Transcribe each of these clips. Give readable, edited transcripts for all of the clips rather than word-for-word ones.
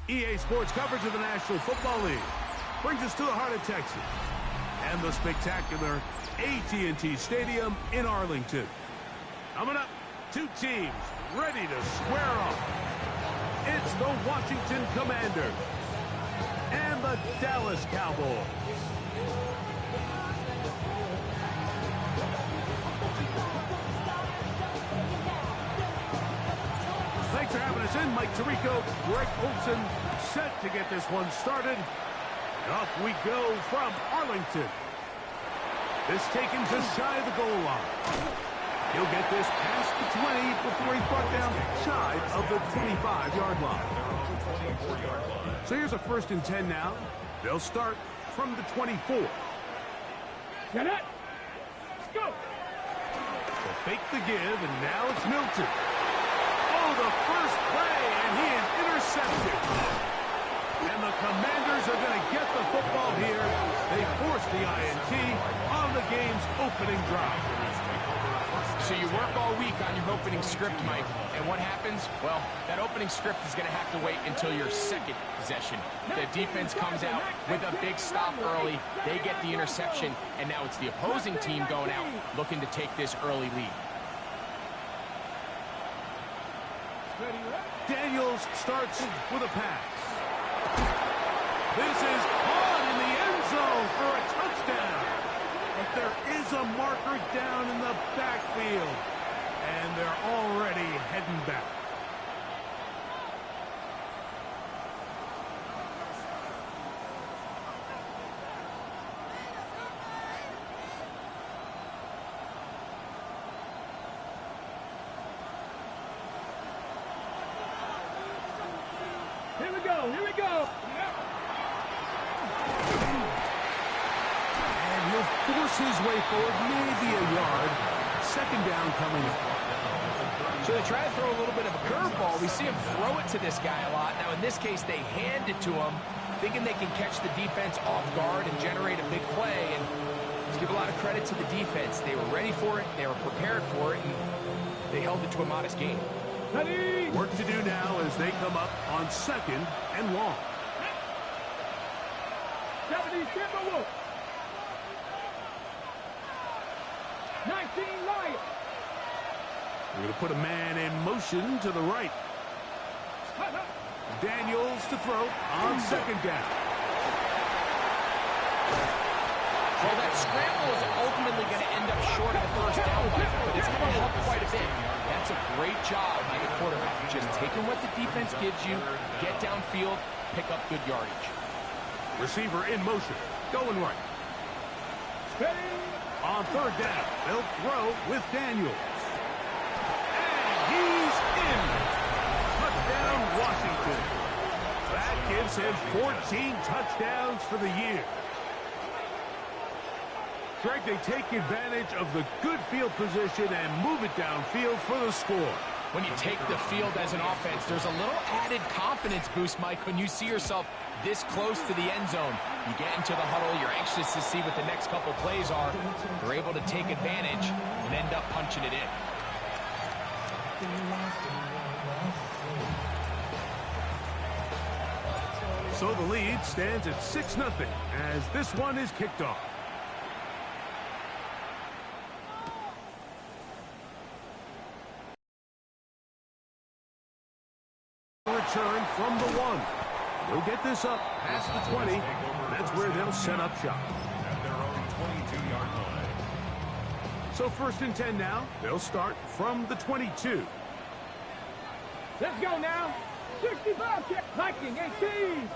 EA Sports coverage of the National Football League brings us to the heart of Texas and the spectacular AT&T Stadium in Arlington. Coming up, two teams ready to square off. It's the Washington Commanders and the Dallas Cowboys. Thanks for having us in. Mike Tirico, Greg Olson, set to get this one started. And off we go from Arlington. This taken just shy of the goal line. He'll get this past the 20 before he's brought down shy of the 25-yard line. So here's a 1st and 10 now. They'll start from the 24. Get it! Let's go! They'll fake the give, and now it's Milton. Oh, the first play, and he is intercepted. And the Commanders are going to get the football here. They force the INT on the game's opening drive. So you work all week on your opening script, Mike, and what happens? Well, that opening script is going to have to wait until your second possession. The defense comes out with a big stop early. They get the interception, and now it's the opposing team going out looking to take this early lead. Daniels starts with a pass. This is caught in the end zone for a touchdown. But there is a marker down in the backfield. And they're already heading back. Here we go, here we go! And he'll force his way forward, maybe a yard. 2nd down coming up. So they try to throw a little bit of a curveball. We see him throw it to this guy a lot. Now, in this case, they hand it to him, thinking they can catch the defense off guard and generate a big play. And let's give a lot of credit to the defense. They were ready for it, they were prepared for it, and they held it to a modest game. Ready! Work to do now as they come up on 2nd and long. 70 Timberwolves! 19 Lions! We're going to put a man in motion to the right. Daniels to throw on 2nd down. Well, that scramble is ultimately going to end up short of the 1st down, but it's going to help quite a bit. That's a great job by the quarterback. Just taking what the defense gives you, get downfield, pick up good yardage. Receiver in motion, going right. On 3rd down, they'll throw with Daniels. And he's in. Touchdown, Washington. That gives him 14 touchdowns for the year. Greg, they take advantage of the good field position and move it downfield for the score. When you take the field as an offense, there's a little added confidence boost, Mike, when you see yourself this close to the end zone. You get into the huddle, you're anxious to see what the next couple plays are. You're able to take advantage and end up punching it in. So the lead stands at 6-0 as this one is kicked off. Return from the 1. They'll get this up past the 20. That's where they'll set up shop. At their own 22-yard line. So 1st and 10 now. They'll start from the 22. Let's go now! 65 check, Viking 18!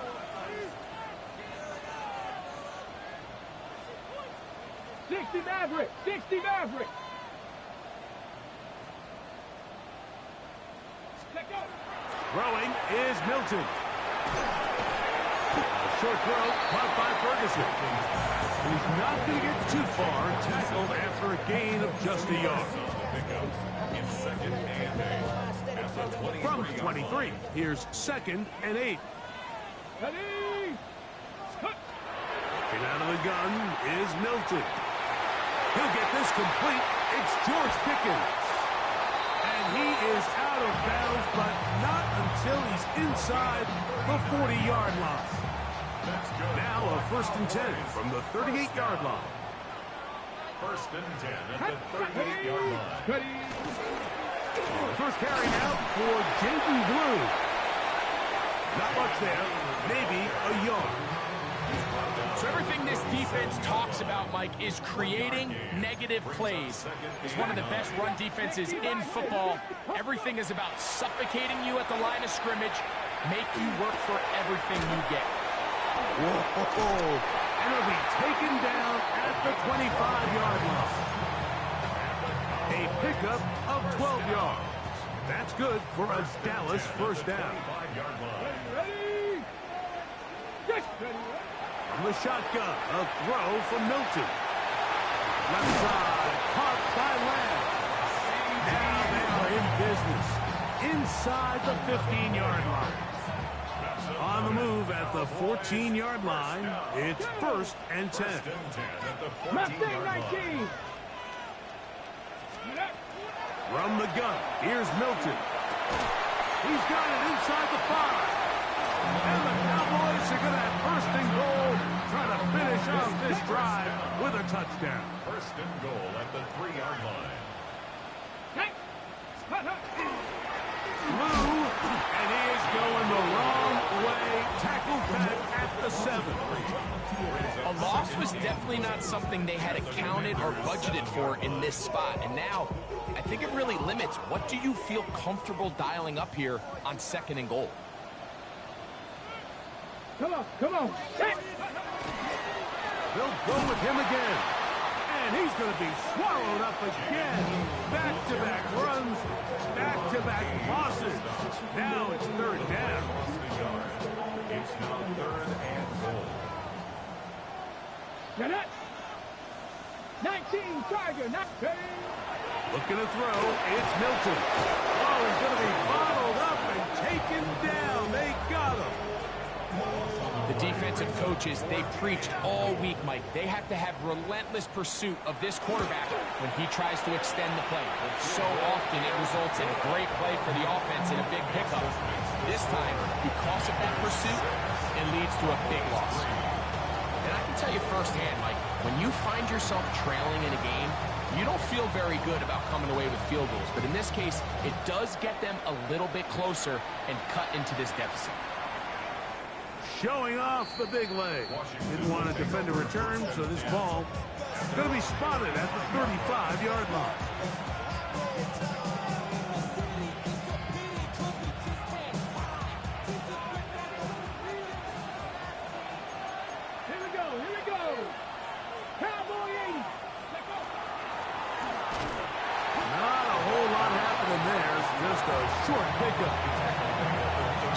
'60 Maverick! 60 Maverick! Let go! Throwing is Milton. Short throw, caught by Ferguson. He's not going to get too far, tackled after a gain of just a yard. From 23, here's 2nd and 8. Ready! And out of the gun is Milton. He'll get this complete. It's George Pickens. And he is out of bounds, but not until he's inside the 40-yard line. Now a 1st and 10 from the 38-yard line. 1st and 10 at the 38-yard line. First carry out for Jaden Blue. Not much there, maybe a yard. So everything this defense talks about, Mike, is creating negative plays. It's one of the best run defenses in football. Everything is about suffocating you at the line of scrimmage, make you work for everything you get. Whoa. And it'll be taken down at the 25-yard line. A pickup of 12 yards. That's good for a Dallas first down. Ready? Yes, ready. From the shotgun, a throw from Milton. Left side, caught by Lamb. Now they are in business inside the 15-yard line. On the move at the 14-yard line, it's 1st and 10. Mustang 19. From the gun, here's Milton. He's got it inside the 5. And the Cowboys are going to have 1st and goal, trying to finish off this drive with a touchdown. 1st and goal at the 3-yard line. Blue, and he is going the wrong way. Tackled back at the 7. A loss was definitely not something they had accounted or budgeted for in this spot. And now, I think it really limits what do you feel comfortable dialing up here on 2nd and goal. Come on, come on. They'll go with him again. And he's going to be swallowed up again. Back-to-back runs, back-to-back losses. Now it's 3rd down. It's now 3rd and goal. Get it. 19, Tiger, 19. Looking to throw, it's Milton. Oh, he's going to be bottled up and taken down. They got him. The defensive coaches, they preached all week, Mike. They have to have relentless pursuit of this quarterback when he tries to extend the play. So often it results in a great play for the offense and a big pickup. This time, because of that pursuit, it leads to a big loss. And I can tell you firsthand, Mike, when you find yourself trailing in a game, you don't feel very good about coming away with field goals. But in this case, it does get them a little bit closer and cut into this deficit. Showing off the big leg. Didn't want to defend a return, so this ball is going to be spotted at the 35-yard line. Here we go, here we go. Cowboy 80. Let's go. Not a whole lot happening there. It's just a short pickup.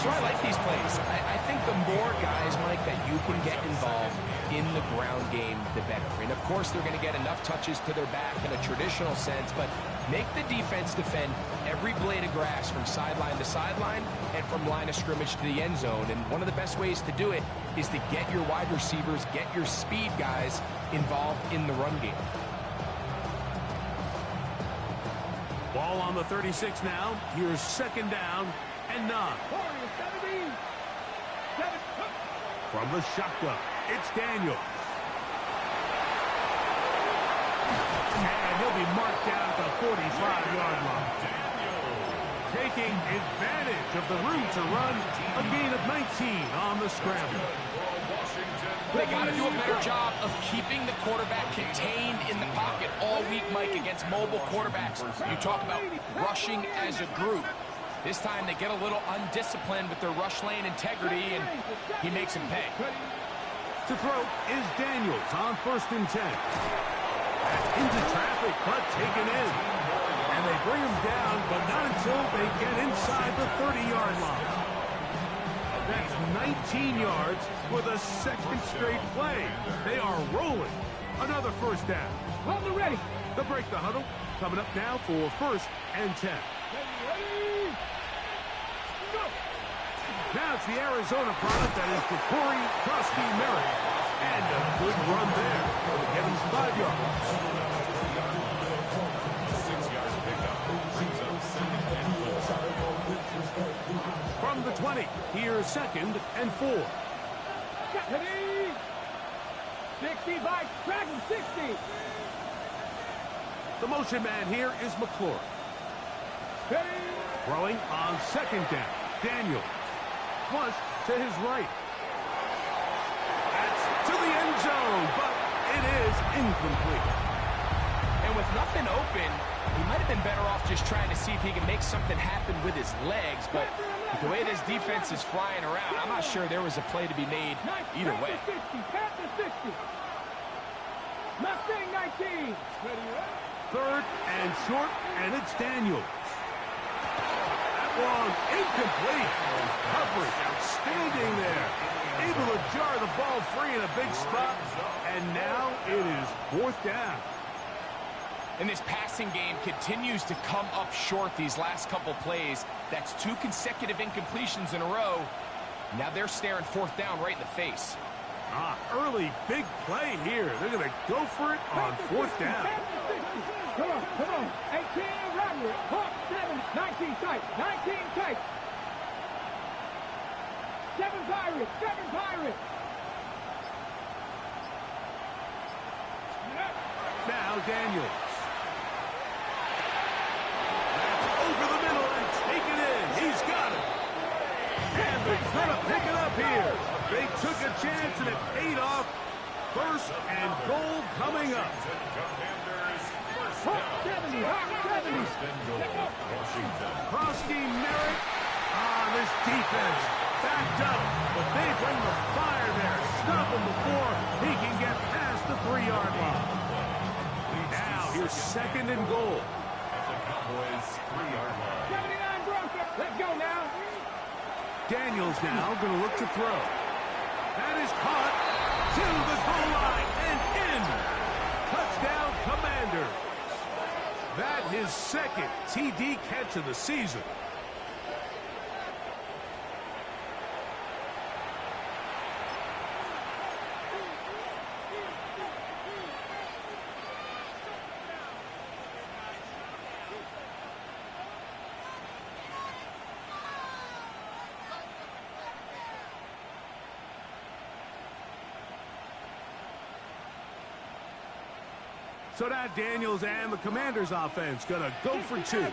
So I like these plays. I think the more guys, Mike, that you can get involved in the ground game, the better. And, of course, they're going to get enough touches to their back in a traditional sense, but make the defense defend every blade of grass from sideline to sideline and from line of scrimmage to the end zone. And one of the best ways to do it is to get your wide receivers, get your speed guys involved in the run game. Ball on the 36 now. Here's 2nd down and 9. From the shotgun, it's Daniels. And he'll be marked down at the 45-yard line. Taking advantage of the room to run, a gain of 19 on the scramble. They got to do a better job of keeping the quarterback contained in the pocket all week, Mike, against mobile quarterbacks. You talk about rushing as a group. This time they get a little undisciplined with their rush lane integrity, and he makes them pay. To throw is Daniels on 1st and 10. That's into traffic, but taken in. And they bring him down, but not until they get inside the 30-yard line. That's 19 yards for the 2nd straight play. They are rolling. Another 1st down. On the ready. They'll break the huddle. Coming up now for 1st and 10. Ready. Go. Now it's the Arizona product that is Corey Krusty-Merritt. And a good run there. Get him 5 yards. 6-yard pickup brings up 20. Here's 2nd and 4. Ready? 65, Dragon 60. The motion man here is McLaurin. Ready? Throwing on 2nd down. Daniel. Flush to his right. That's to the end zone, but it is incomplete. And with nothing open, he might have been better off just trying to see if he can make something happen with his legs, but with the way this defense is flying around, I'm not sure there was a play to be made either way. 60. Mustang 19. 3rd and short, and it's Daniels. That one incomplete. Coverage outstanding there. Able to jar the ball free in a big spot, and now it is 4th down. And this passing game continues to come up short these last couple plays. That's 2 consecutive incompletions in a row. Now they're staring 4th down right in the face. Early big play here. They're going to go for it on 4th down. Come on. 18 robbery. Hawk 7, 19 tight. 19 tight. 7 Pirates. Now Daniels. Over the middle and take it in. He's got it. And they're going to pick it up here. They took a chance and it paid off. 1st and goal coming up. Hawk 70. Krosky, Merritt. This defense backed up, but they bring the fire there. Stop him before he can get past the 3-yard line. Now here's 2nd and goal. The Cowboys 3-yard line. 79 Broncos. Let's go now. Daniels now going to look to throw. That is caught to the goal line and in. Touchdown, Commanders. That his 2nd TD catch of the season. So now Daniels and the Commanders offense going to go for 2. The Commanders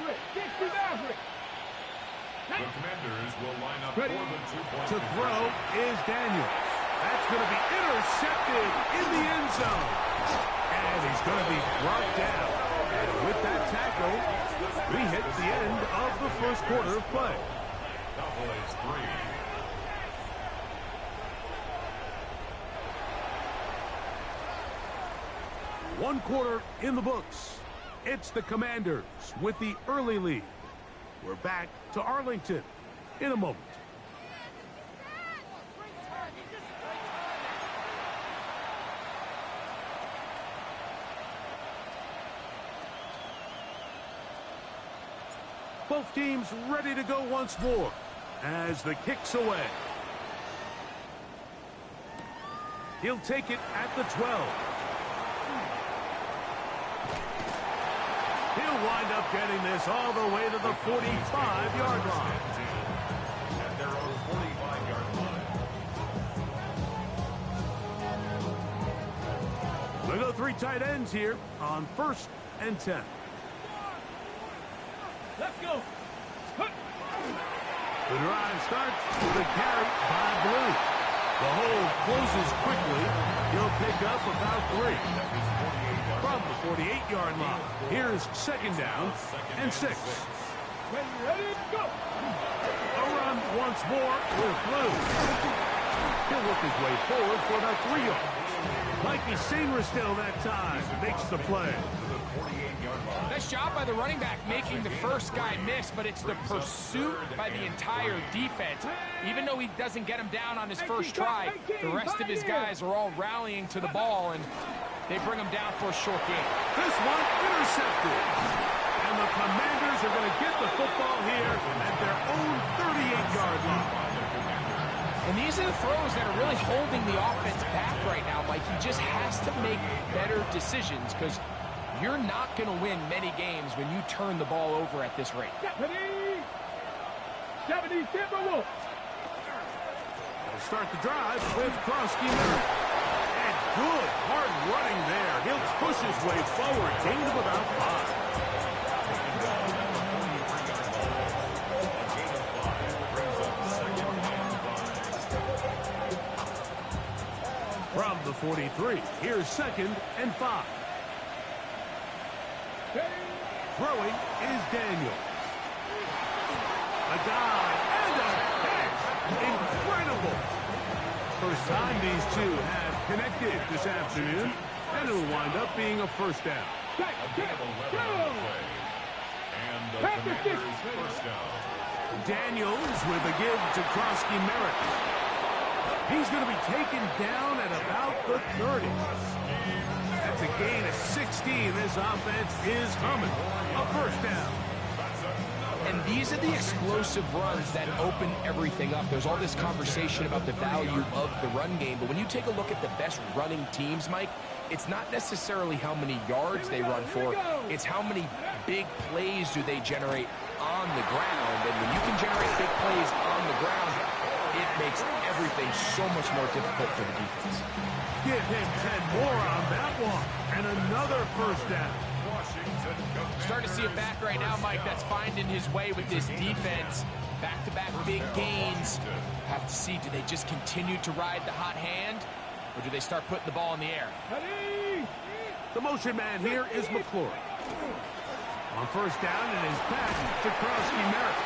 will line up for the 2-point. To throw is Daniels. That's going to be intercepted in the end zone. And he's going to be brought down. And with that tackle, we hit the end of the 1st quarter of play. Cowboys 3. 1 quarter in the books. It's the Commanders with the early lead. We're back to Arlington in a moment. Both teams ready to go once more as the kick's away. He'll take it at the 12. He'll wind up getting this all the way to the 45-yard line. At their own 45-yard line. They go 3 tight ends here on 1st and 10. Let's go. The drive starts with a carry by Blue. The hole closes quickly. He'll pick up about 3. From the 48-yard line. Here's 2nd down and 6. Ready, go. A run once more with Blue. He'll work his way forward for about 3 yards. Mikey Singer still that time makes the play. Nice job by the running back making the first guy miss, but it's the pursuit by the entire defense. Even though he doesn't get him down on his first try, the rest of his guys are all rallying to the ball, and they bring him down for a short game. This one intercepted. And the Commanders are going to get the football here at their own 38-yard line. And these are the throws that are really holding the offense back right now. Like, he just has to make better decisions because you're not going to win many games when you turn the ball over at this rate. 70 Timberwolves. start the drive with Kroski Merritt. And good, hard running there. He'll push his way forward. Gain of about 5. From the 43, here's 2nd and 5. Throwing is Daniel. A dive and a catch. Incredible. First time these two have connected this afternoon, and it'll wind up being a first down. And the Commanders' first down. Daniels with a give to Kroski Merritt. He's going to be taken down at about the 30. That's a gain of 16. This offense is humming. A first down. And these are the explosive runs that open everything up. There's all this conversation about the value of the run game, but when you take a look at the best running teams, Mike, it's not necessarily how many yards they run for, it's how many big plays do they generate on the ground. And when you can generate big plays on the ground, it makes everything so much more difficult for the defense. Give him 10 more on that one. And another first down. Starting to see it back right now, Mike, that's finding his way with this defense. Back-to-back big gains. Have to see, do they just continue to ride the hot hand, or do they start putting the ball in the air? The motion man here is McClure. On first down, and his pass to Kroski Merritt.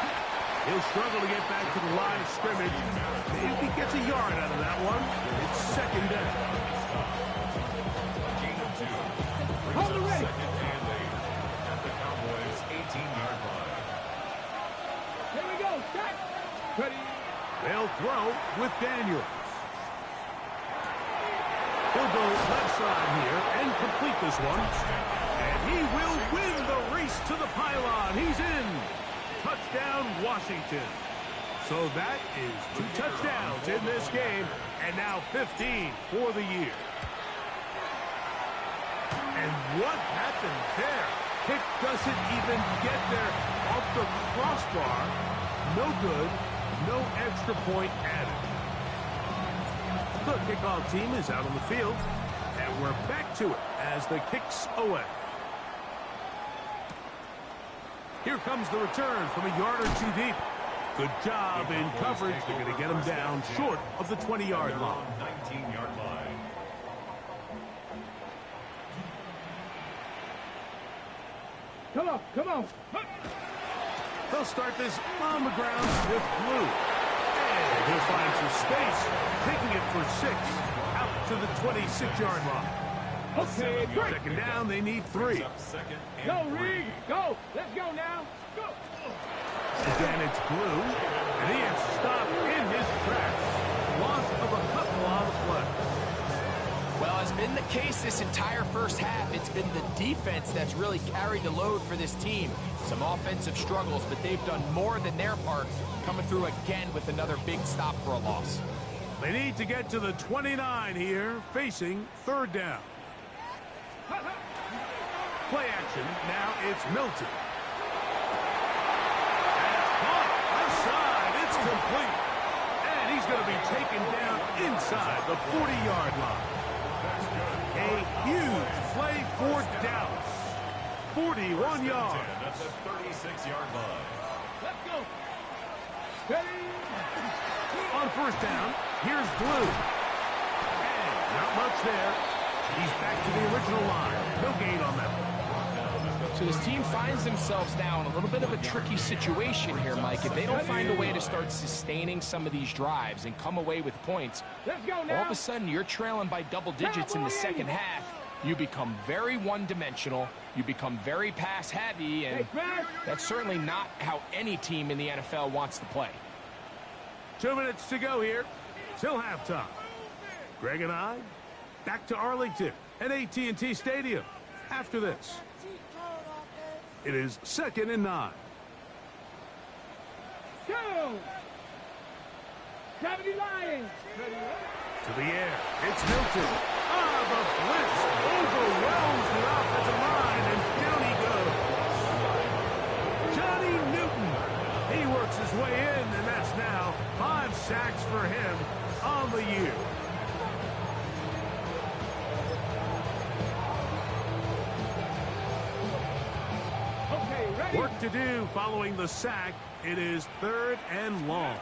He'll struggle to get back to the line of scrimmage. If he gets a yard out of that one, it's 2nd down. Hold it ready. At the Cowboys' 18-yard line. Here we go. Set. Ready. They'll throw with Daniels. He'll go left side here and complete this one. And he will win the race to the pylon. He's in. Touchdown, Washington. So that is 2 touchdowns in this game, and now 15 for the year. And what happened there? Kick doesn't even get there off the crossbar. No good, no extra point added. The kickoff team is out on the field, and we're back to it as the kick's away. Here comes the return from a yard or 2 deep. Good job in coverage. They're going to get him down short of the 20-yard line. 19-yard line. Come on, come on. They'll start this on the ground with Blue. And he'll find some space, taking it for 6 out to the 26-yard line. Okay, great. 2nd down, they need 3. Go, Reed. Go. Let's go now. Go. Again, it's Blue, and he is stopped in his tracks. Loss of a couple on the play. Well, as been the case this entire first half, it's been the defense that's really carried the load for this team. Some offensive struggles, but they've done more than their part, coming through again with another big stop for a loss. They need to get to the 29 here, facing 3rd down. Play action, now it's Milton. That's caught, outside, it's complete. And he's going to be taken down inside the 40-yard line. A huge play for Dallas. 41 yards. That's the 36-yard line. Let's go. Ready. On first down, here's Blue. And not much there. He's back to the original line. No gain on that one. So this team finds themselves now in a little bit of a tricky situation here, Mike. If they don't find a way to start sustaining some of these drives and come away with points, Let's go now. all of a sudden you're trailing by double digits in the second half. You become very one-dimensional. You become very pass-heavy, and that's certainly not how any team in the NFL wants to play. 2 minutes to go here till halftime. Greg and I back to Arlington at AT&T Stadium after this. It is 2nd and 9. Go. 70 Lions. To the air. It's Milton. The blitz overwhelms the offensive line, and down he goes. Johnny Newton. He works his way in, and that's now 5 sacks for him on the year. Okay, ready. Work to do following the sack. It is 3rd and long.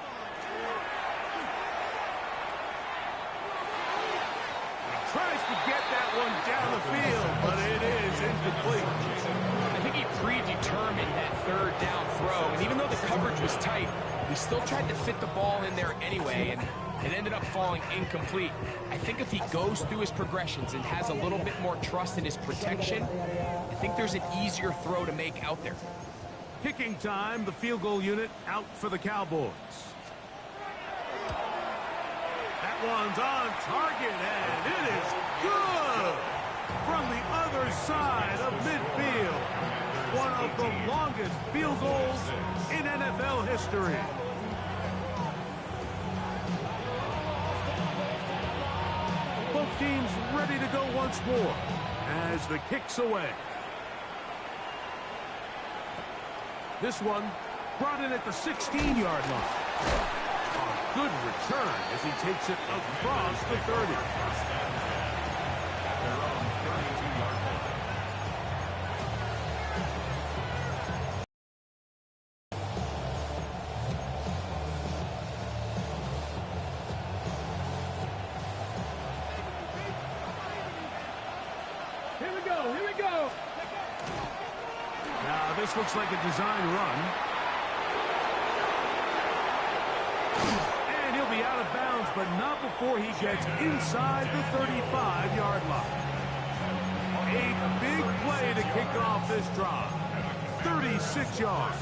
Tries to get that one down the field, but it is incomplete. I think he predetermined that 3rd down throw, and even though the coverage was tight, he still tried to fit the ball in there anyway, and it ended up falling incomplete. I think if he goes through his progressions and has a little bit more trust in his protection, I think there's an easier throw to make out there. Kicking time, the field goal unit out for the Cowboys. That one's on target, and it is good from the other side of midfield. One of the longest field goals in NFL history. Both teams ready to go once more as the kick's away. This one brought in at the 16-yard line. A good return as he takes it across the 30. Here we go, here we go. Now this looks like a design run. And he'll be out of bounds, but not before he gets inside the 35-yard line. A big play to kick off this drive. 36 yards.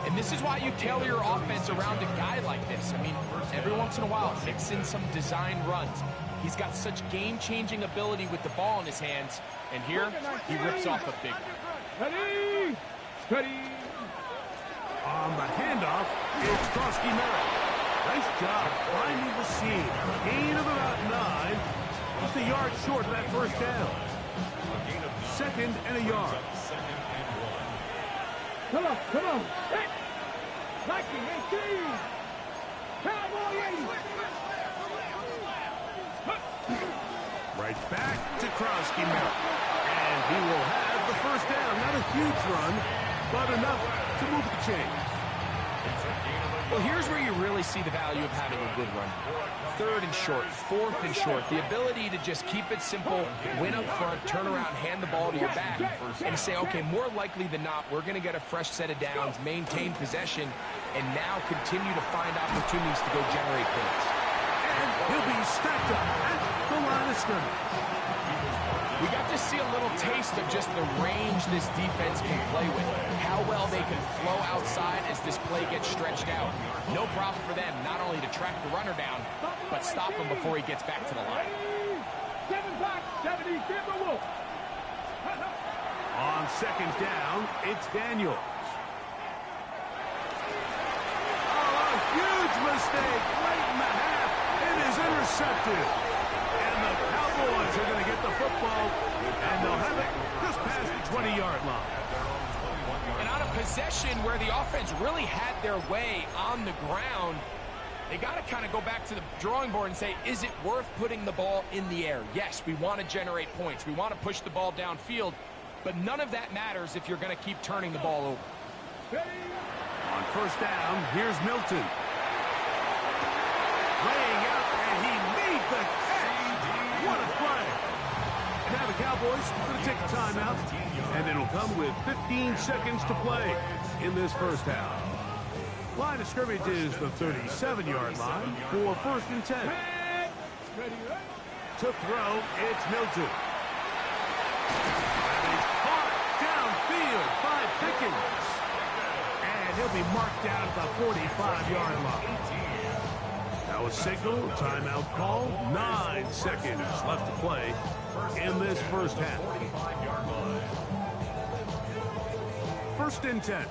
And this is why you tailor your offense around a guy like this. I mean, every once in a while, mix in some design runs. He's got such game-changing ability with the ball in his hands. And here, he rips off a big one. Ready, steady. On the handoff, it's Krosky Merritt. Nice job finding the seam. Gain of about 9. Just a yard short of that first down. 2nd and a yard. Come on, come on. Hey. Nike 18. Cowboy 80. Right back to Krosky Merritt. And he will have the first down. Not a huge run, but enough to move the chains. Well, here's where you really see the value of having a good run. 3rd and short, 4th and short. The ability to just keep it simple, win up front, turn around, hand the ball to your back, and say, okay, more likely than not, we're going to get a fresh set of downs, maintain possession, and now continue to find opportunities to go generate points. And he'll be stacked up at the line of scrimmage. We got to see a little taste of just the range this defense can play with. How well they can flow outside as this play gets stretched out. No problem for them not only to track the runner down, but stop him before he gets back to the line. 7 back, 70, give the wolf. On 2nd down, it's Daniels. Oh, a huge mistake late in the half. It is intercepted. And the Cowboys are going to get the football, and they'll have it just past the 20-yard line. And on a possession where the offense really had their way on the ground, they got to kind of go back to the drawing board and say, is it worth putting the ball in the air? Yes, we want to generate points. We want to push the ball downfield, but none of that matters if you're going to keep turning the ball over. On 1st down, here's Milton. Laying out, and he made the catch. What a play. Now the Cowboys are going to take a timeout, and it'll come with 15 seconds to play in this first half. Line of scrimmage is the 37-yard line for 1st and 10. To throw, it's Milton. And he's caught downfield by Pickens. And he'll be marked down at the 45-yard line. Now a signal, timeout call, 9 seconds left to play in this first half. 1st and 10.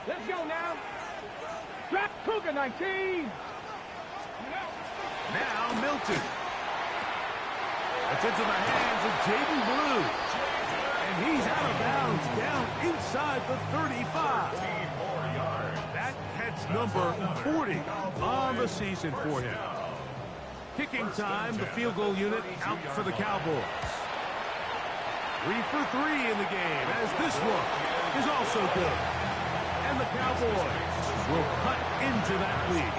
Let's go now. Drop Cougar 19. Now Milton. It's into the hands of Jaden Blue. And And he's out of bounds, down inside the 35. That catch number 40 on the season for him. Kicking time, the field goal unit out for the Cowboys. 3 for 3 in the game, as this one is also good. And the Cowboys will cut into that lead.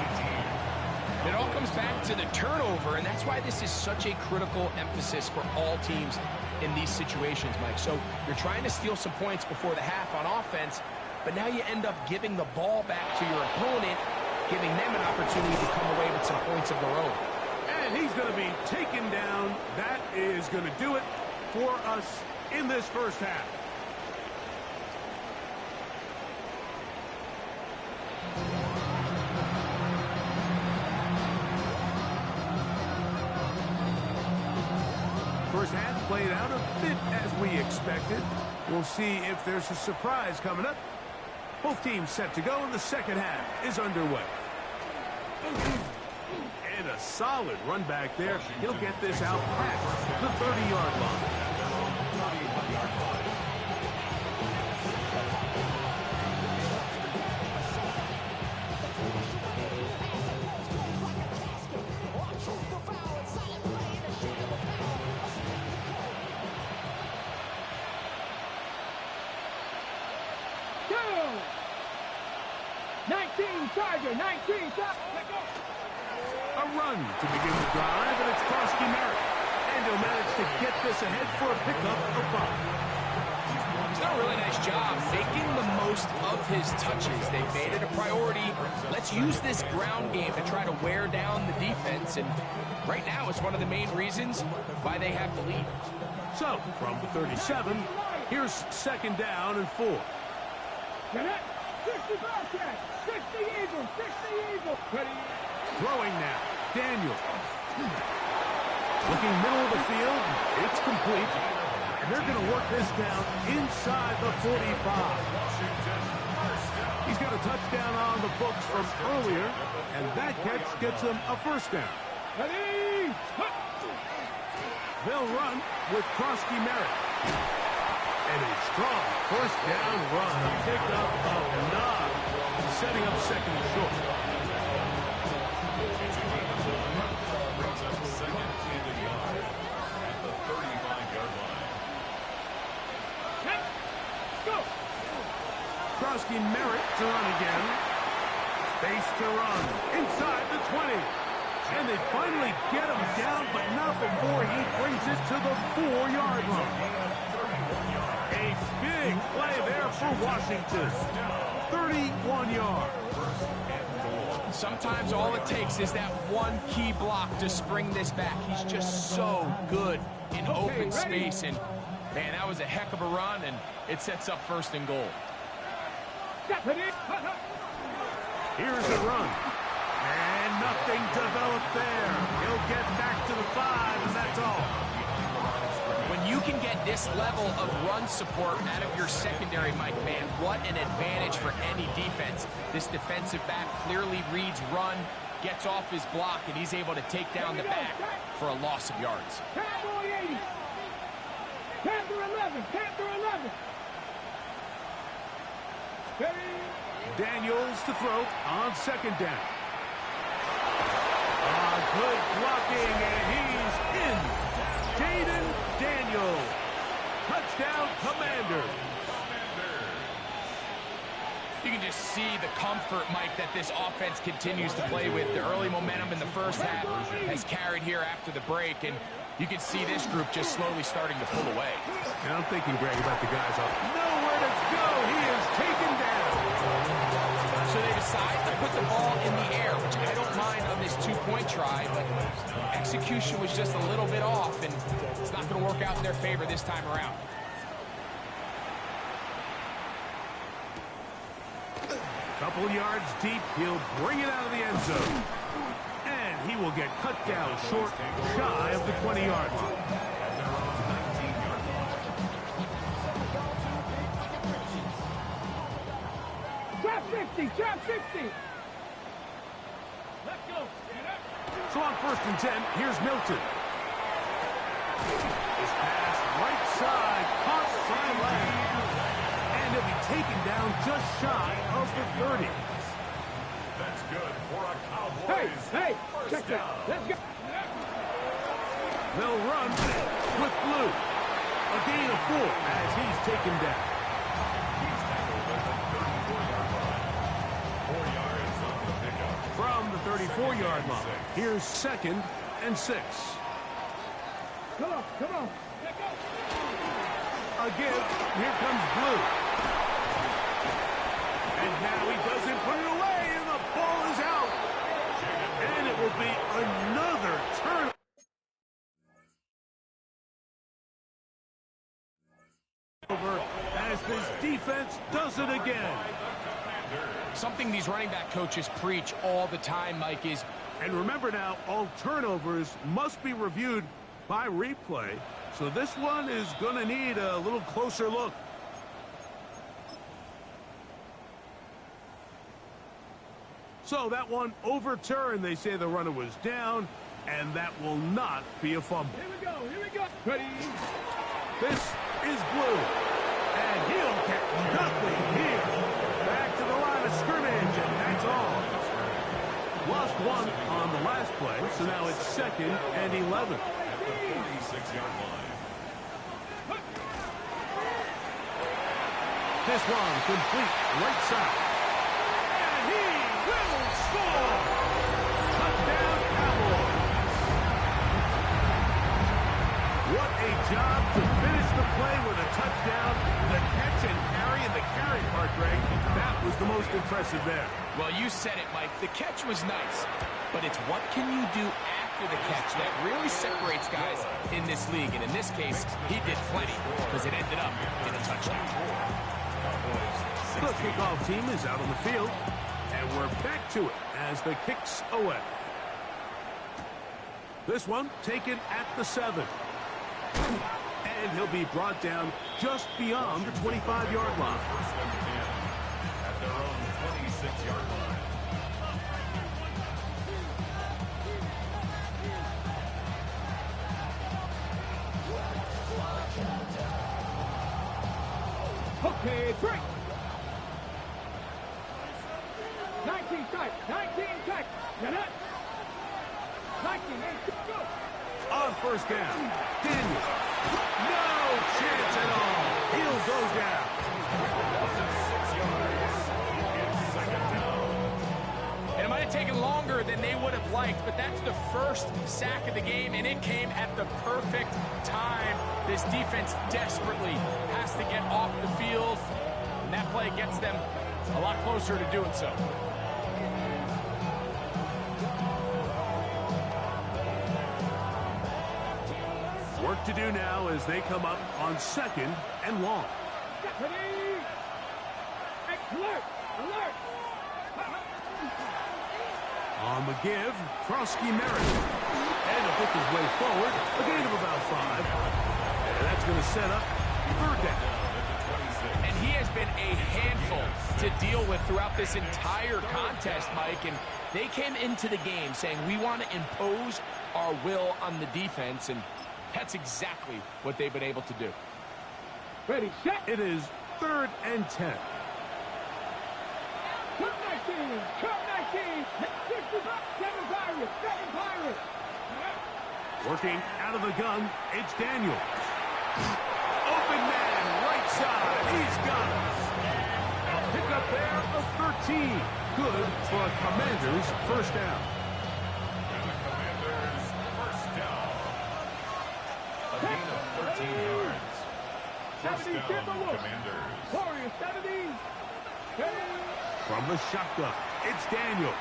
It all comes back to the turnover, and that's why this is such a critical emphasis for all teams in these situations, Mike. So you're trying to steal some points before the half on offense, but now you end up giving the ball back to your opponent, giving them an opportunity to come away with some points of their own. And he's going to be taken down. That is going to do it for us in this first half. First half played out a bit as we expected. We'll see if there's a surprise coming up. Both teams set to go, and the second half is underway. And a solid run back there. He'll get this out past the 30-yard line. Charger, 19, stop. A run to begin the drive, and it's Krosky Merritt. And he'll manage to get this ahead for a pickup of 5. He's done a really nice job making the most of his touches. They've made it a priority. Let's use this ground game to try to wear down the defense, and right now it's one of the main reasons why they have the lead. So, from the 37, here's second down and 4. Get it. 60 Bobcats, 60 Eagles, 60 Eagles. Throwing now, Daniel. Looking middle of the field, it's complete. And they're going to work this down inside the 45. He's got a touchdown on the books from earlier, and that catch gets him a first down. Ready? They'll run with Krosky Merritt. And a strong first down run. Pick up of 9. Setting up second and short. Brings up second in the yard at the 35-yard line. Go! Krosky Merritt to run again. Space to run. Inside the 20. And they finally get him down, but not before he brings it to the 4-yard line. A big play there for Washington. 31 yards. Sometimes all it takes is that one key block to spring this back. He's just so good in open space. And, man, that was a heck of a run, and it sets up first and goal. Here's the run. And nothing developed there. He'll get back to the 5, and that's all. When you can get this level of run support out of your secondary, Mike, man, what an advantage for any defense. This defensive back clearly reads run, gets off his block, and he's able to take down the back for a loss of yards. Cowboy 80. Panther 11. Panther 11. Daniels to throw on second down. Good blocking, and he's in. Jayden Daniels. Touchdown, Commanders. You can just see the comfort, Mike, that this offense continues to play with. The early momentum in the first half has carried here after the break, and you can see this group just slowly starting to pull away. And I'm thinking, Greg, about the guys up. Nowhere to go. He is taken down. So they decide to put the ball in the air, which I don't mind on this two-point try, but execution was just a little bit off, and it's not going to work out in their favor this time around. Couple yards deep, he'll bring it out of the end zone. And he will get cut down short, shy of the 20-yard line. Trap 50, trap 50. Let's go. So on 1st and 10, here's Milton. His pass right side, caught sideline. And he'll be taken down just shy of the 30. That's good for a Cowboys. Hey, check that. Let's go. They'll run with Blue. A gain of 4 as he's taken down. He's tackled at the 34-yard line. 4 yards on the pickup. From the 34-yard line, here's 2nd and 6. Come on. Let go. A give. Here comes Blue. And now he doesn't put it away, and the ball is out. And it will be another turn. Over as this defense does it again. Something these running back coaches preach all the time, Mike, is... And remember now, all turnovers must be reviewed by replay. So this one is going to need a little closer look. So that one overturned. They say the runner was down, and that will not be a fumble. Here we go. Ready? This is Blue, and he'll get nothing here. Back to the line of scrimmage, and that's all. Lost 1 on the last play, so now it's 2nd and 11. At the 46-yard line. This one complete right side. And he will score! Touchdown, Cowboys! What a job to finish the play with a touchdown. The catch and carry, and the carry part, Greg, that was the most impressive there. Well, you said it, Mike. The catch was nice, but it's what can you do after the catch that really separates guys in this league. And in this case, he did plenty because it ended up in a touchdown. The kickoff team is out on the field, and we're back to it as the kick's away. This one taken at the 7. And he'll be brought down just beyond the 25-yard line. First and 10 at their own 26-yard line. Okay, break. 19 tight. Get it. 19, go. On first down, Daniel. No chance at all. He'll go down. 6 yards. It's second down. And it might have taken longer than they would have liked, but that's the first sack of the game, and it came at the perfect time. This defense desperately has to get off the field, and that play gets them a lot closer to doing so. Work to do now as they come up on 2nd and long. Ready. Alert. On the give, Krosky Merritt. And he'll pick his way forward, a gain of about 5. And that's going to set up 3rd down. And he has been a handful to deal with throughout this entire contest, Mike. And they came into the game saying, we want to impose our will on the defense, and that's exactly what they've been able to do. Ready, set. It is 3rd and 10. Come 19. Seven Pirates. Working out of the gun, it's Daniel. Open man, right side. He's got it. Pick up there of 13. Good for a Commanders first down. And the Commanders first down. A gain of 13 yards. First down, Commanders. Warriors 70. From the shotgun, it's Daniel.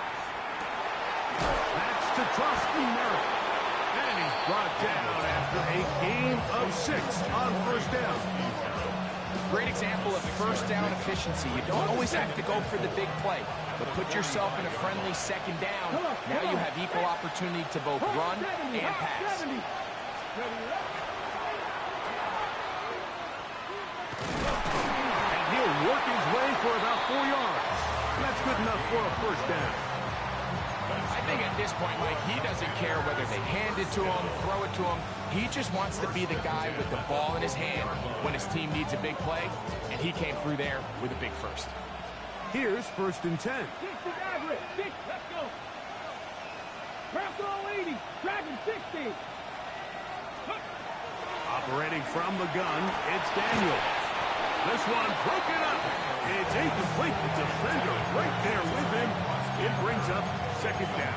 That's to Trusty Merritt. And he's brought down after a gain of 6 on first down. Great example of first down efficiency. You don't always have to go for the big play, but put yourself in a friendly 2nd down. Now you have equal opportunity to both run and pass. And he'll work his way for about 4 yards. That's good enough for a first down. I think at this point, Mike, he doesn't care whether they hand it to him, throw it to him. He just wants to be the guy with the ball in his hand when his team needs a big play, and he came through there with a big first. Here's 1st and 10. Let's go. Bronco 80, Dragon 60. Operating from the gun, it's Daniel. This one broken up. It's incomplete. The defender right there with him. It brings up 2nd down.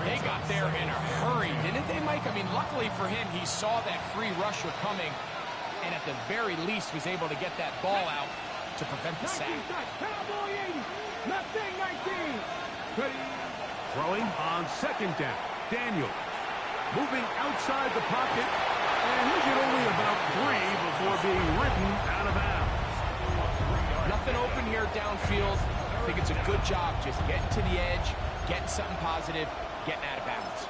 They got there in a hurry, didn't they, Mike? I mean, luckily for him, he saw that free rusher coming, and at the very least was able to get that ball out to prevent the sack. Cowboy 80, Mustang 19. Throwing on 2nd down. Daniel moving outside the pocket, and he'll get only about 3 before being ridden out of bounds. Nothing open here downfield. I think it's a good job just getting to the edge, getting something positive, getting out of bounds.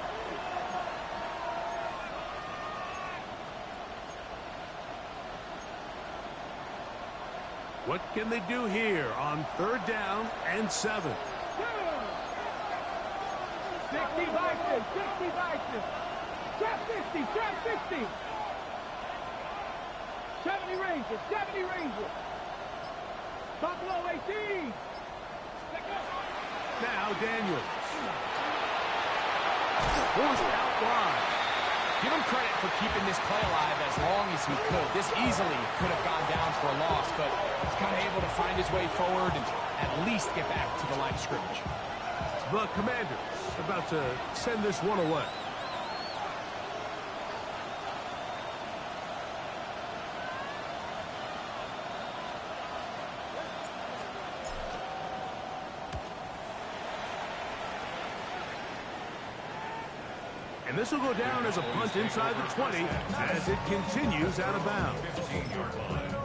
What can they do here on 3rd down and 7? 60 Vikings, 60 Vikings. Trap 50, trap 50. 70 Rangers, 70 Rangers. Buffalo 18. Now Daniels. Forced out wide. Give him credit for keeping this play alive as long as he could. This easily could have gone down for a loss, but he's kind of able to find his way forward and at least get back to the line of scrimmage. The Commanders about to send this one away. And this will go down as a punt inside the 20 as it continues out of bounds. 15-yard line.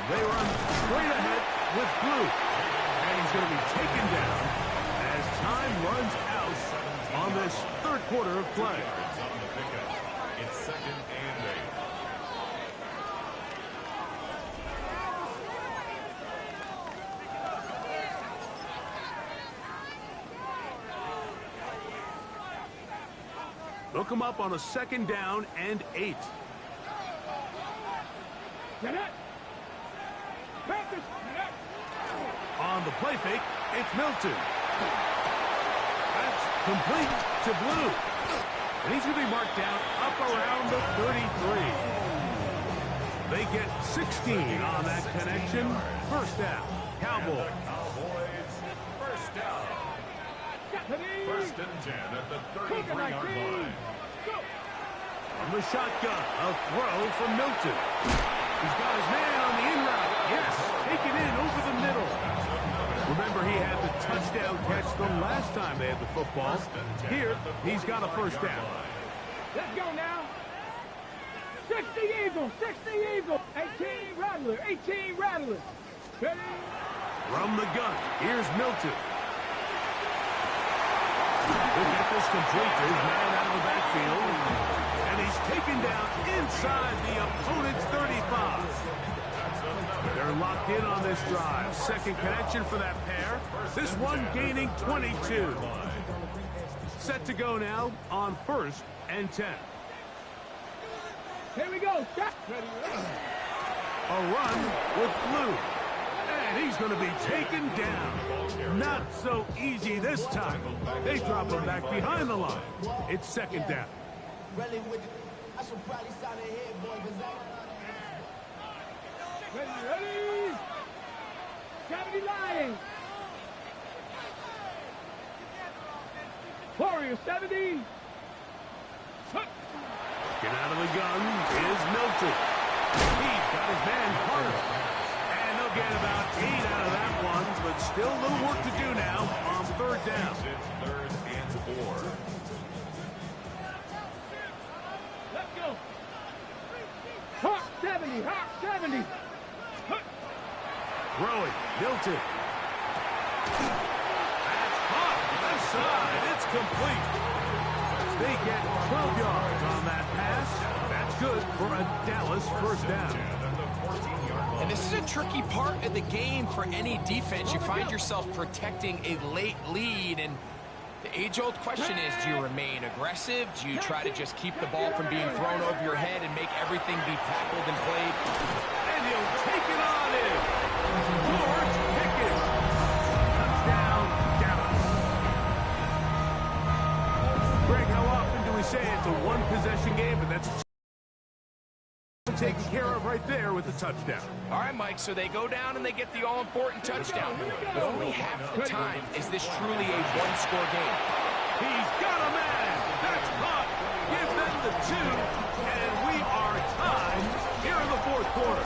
They run straight ahead with Blue. And he's going to be taken down as time runs out on this 3rd quarter of play. It's 2nd and 8. Look him up on a 2nd down and 8. On the play fake, it's Milton. That's complete to Blue. And he's going to be marked down up around the 33. They get 16 on that connection. 1st down, Cowboys. First down. 1st and 10 at the 33-yard line. From the shotgun, a throw from Milton. He's got his man on the in route. Yes, taken in over the middle. Remember, he had the touchdown catch the last time they had the football. Here, he's got a 1st down. Let's go now. 60 Eagles, 60 Eagles. 18 Rattler, 18 Rattler. Ready? From the gun, here's Milton. He'll get this complete to his man out of the backfield. And he's taken down inside the opponent's 35. They're locked in on this drive. 2nd connection for that pair. This one gaining 22. Set to go now on 1st and 10. Here we go. Stop. Ready. A run with Blue. And he's going to be taken down. Not so easy this time. They drop him back behind the line. It's 2nd down. Ready? Ready? 70 Lions. Warrior 70. Get out of the gun is Milton. He's got his man Carter. And they'll get about 8 out of that one, but still a little work to do now on 3rd down. It's 3rd and 4. Let's go. Hawk 70. Hawk 70. Throwing, Milton. That's hot, left side, it's complete. They get 12 yards on that pass. That's good for a Dallas first down. And this is a tricky part of the game for any defense. You find yourself protecting a late lead, and the age-old question is, do you remain aggressive? Do you try to just keep the ball from being thrown over your head and make everything be tackled and played? And he'll take it on in. George Pickens. Touchdown, Dallas. Greg, how often do we say it's a one-possession game, but that's taken care of right there with the touchdown. All right, Mike, so they go down and they get the all-important touchdown. But only half the time is this truly a one-score game. He's got a man. That's caught. Give them the two, and we are tied here in the fourth quarter.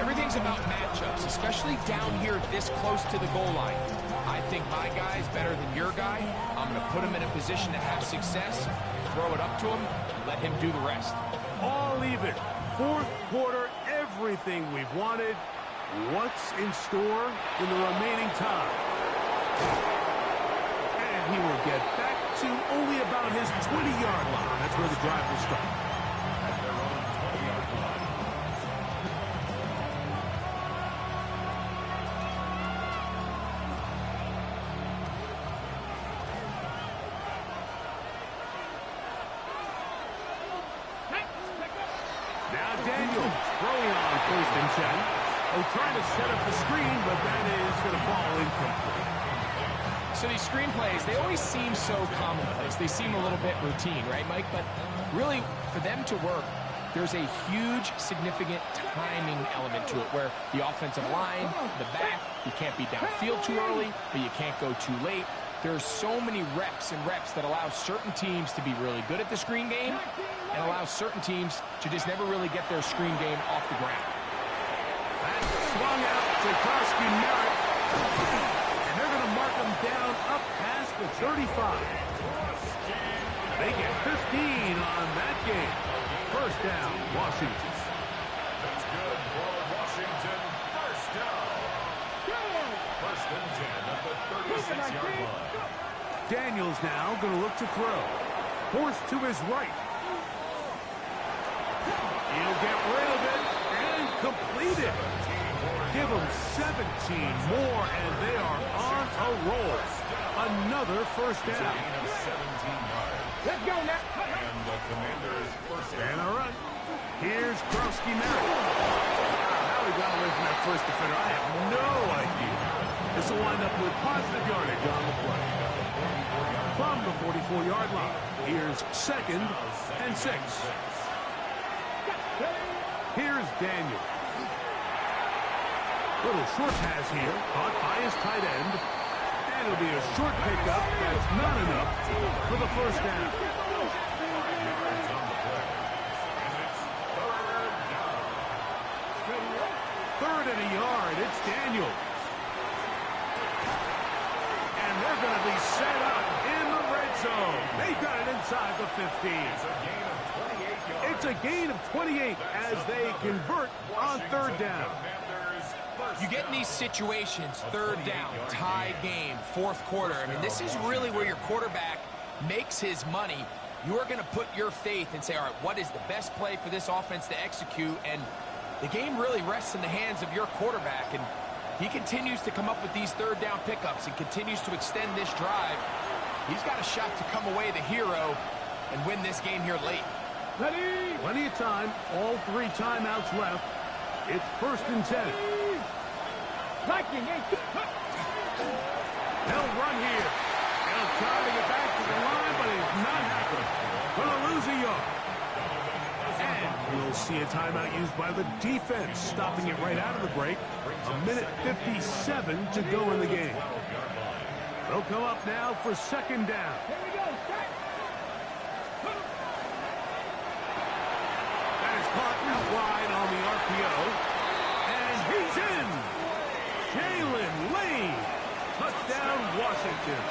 Everything's about matchups, especially down here this close to the goal line. I think my guy is better than your guy. I'm going to put him in a position to have success, throw it up to him, and let him do the rest. All even. Fourth quarter, everything we've wanted. What's in store in the remaining time? And he will get back to only about his 20-yard line. That's where the drive will start. At their own 20-yard line. Now Daniels throwing on first and 10. Oh, trying to set up the screen, but that is going to fall incomplete. So these screen plays, they always seem so commonplace. They seem a little bit routine, right, Mike? But really, for them to work, there's a huge, significant timing element to it where the offensive line, the back, you can't be downfield too early, but you can't go too late. There's so many reps and reps that allow certain teams to be really good at the screen game and allow certain teams to just never really get their screen game off the ground. That's swung out to Gronkowski Merritt. And they're going to mark him down up past the 35. They get 15 on that game. First down, Washington. That's good for Washington. First down. First and 10 at the 36-yard line. Daniels now going to look to throw. Forced to his right. He'll get rid of it and complete it. Give them 17 more, and they are on a roll. Another first down. Gain of 17 yards. Let's go now. And the Commanders' first And down. a run. Here's Gronkowski Merritt. How he got away from that first defender, I have no idea. This will wind up with positive yardage on the play. From the 44-yard line, here's second and 6. Here's Daniel. Little short pass here, caught by his tight end. And it'll be a short pickup. That's not enough for the first down. 5 yards on the play. And it's third down. Third and a yard. It's Daniel. And they're going to be set up in the red zone. They got it inside the 15. It's a gain of 28 yards. It's a gain of 28 as they convert on third down. Commanders first You get in these situations, third down, tie game, fourth quarter. I mean, this is really where your quarterback makes his money. You are going to put your faith and say, all right, what is the best play for this offense to execute? And the game really rests in the hands of your quarterback. And he continues to come up with these third down pickups and continues to extend this drive. He's got a shot to come away the hero and win this game here late. Ready? Plenty of time. All 3 timeouts left. It's first and 10. Viking, hey. They'll run here. They'll try to get back to the line, but it's not happening. Going to lose a yard. And we'll see a timeout used by the defense, stopping it right out of the break. A minute 57 to go in the game. They'll come up now for second down. Here we go. Start. That is caught out wide on the RPO. And he's in. Jalen Lane. Touchdown, Washington.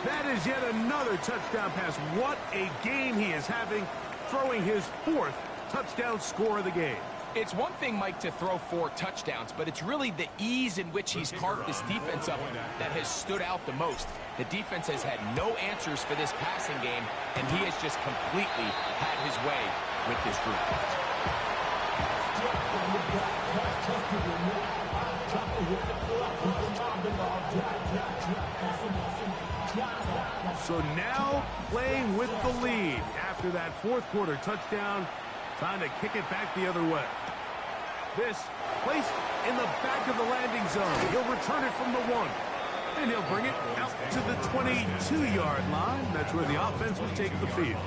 That is yet another touchdown pass. What a game he is having, throwing his 4th touchdown score of the game. It's one thing, Mike, to throw 4 touchdowns, but it's really the ease in which he's carved this defense up that has stood out the most. The defense has had no answers for this passing game, and he has just completely had his way with this group. So now playing with the lead after that fourth quarter touchdown, trying to kick it back the other way. This placed in the back of the landing zone. He'll return it from the 1. And he'll bring it out to the 22-yard line. That's where the offense will take the field.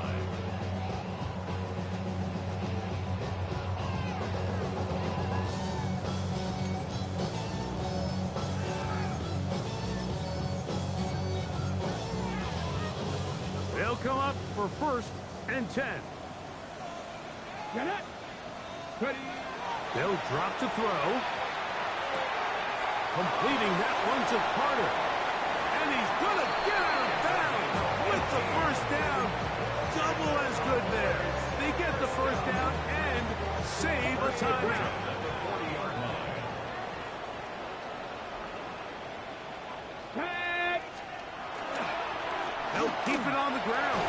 They'll come up for 1st and 10. Get it. Ready. They'll drop to throw. Completing that one to Carter. And he's going to get out of bounds with the first down. Double as good there. They get the first down and save a timeout. They'll keep it on the ground.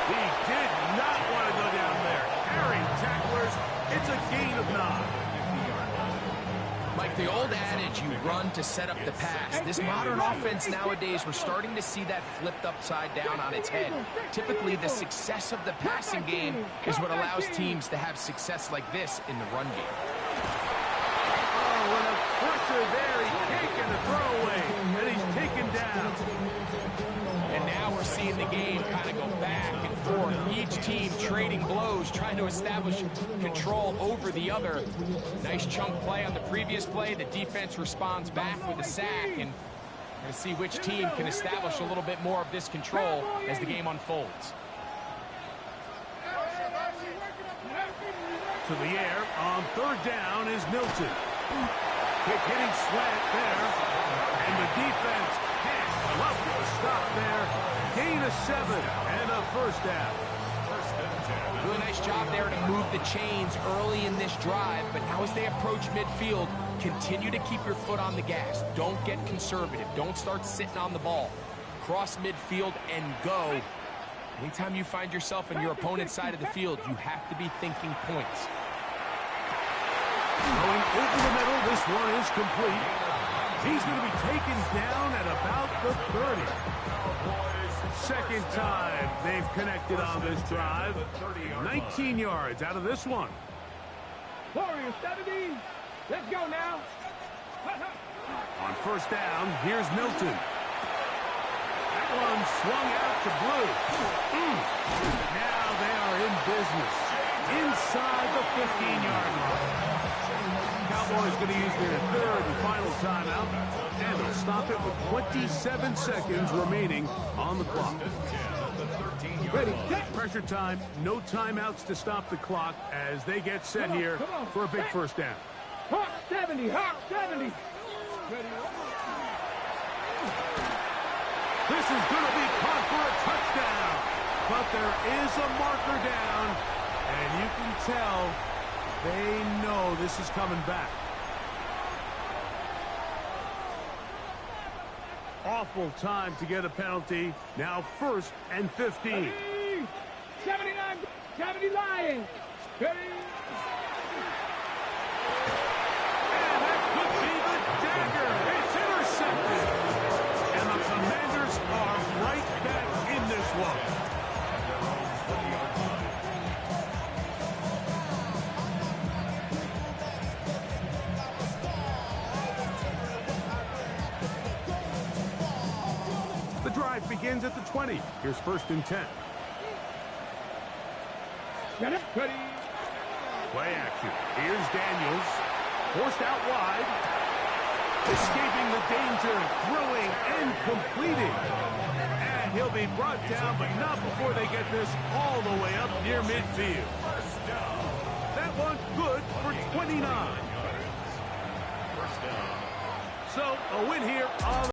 He did not want to go down there. Carrying tacklers. It's a gain of 9. Like the old adage, you run to set up the pass. This modern offense nowadays, we're starting to see that flipped upside down on its head. Typically, the success of the passing game is what allows teams to have success like this in the run game. Oh, what a pressure there. He can't get a throwaway, and he's taken down. And now we're seeing the game kind of go back and forth. Each team trading blows, trying to establish control over the other. Nice chunk play on the previous play. The defense responds back with a sack, and we're going to see which team can establish a little bit more of this control as the game unfolds. To the air on 3rd down is Milton. Quick hitting slant there, and the defense can't come up with a stop there. Gain of 7 and a first down. Really nice job there to move the chains early in this drive, but now as they approach midfield, continue to keep your foot on the gas. Don't get conservative. Don't start sitting on the ball. Cross midfield and go. Anytime you find yourself on your opponent's side of the field, you have to be thinking points. Going over the middle, this one is complete. He's going to be taken down at about the 30. Second time they've connected on this drive. 19 yards out of this one. Warriors 70. Let's go now. On 1st down, here's Milton. That one swung out to Blue. Now they are in business. Inside the 15-yard line. Cowboys going to use their 3rd and final timeout, and they'll stop it with 27 seconds remaining on the clock. Ready, Pressure time, no timeouts to stop the clock as they get set here for a big first down. Hawk 70, Hawk 70. Ready. This is going to be caught for a touchdown, but there is a marker down, and you can tell they know this is coming back. Awful time to get a penalty. Now 1st and 15. Ready. 79, 70 Lions. Ready. And that could be the dagger. It's intercepted. And the Commanders are right back in this one. The drive begins at the 20. Here's 1st and 10. Get it. Ready. Play action. Here's Daniels. Forced out wide. Escaping the danger. Throwing and completing. And he'll be brought down, but not before they get this all the way up near midfield. That one good for 29. So a win here on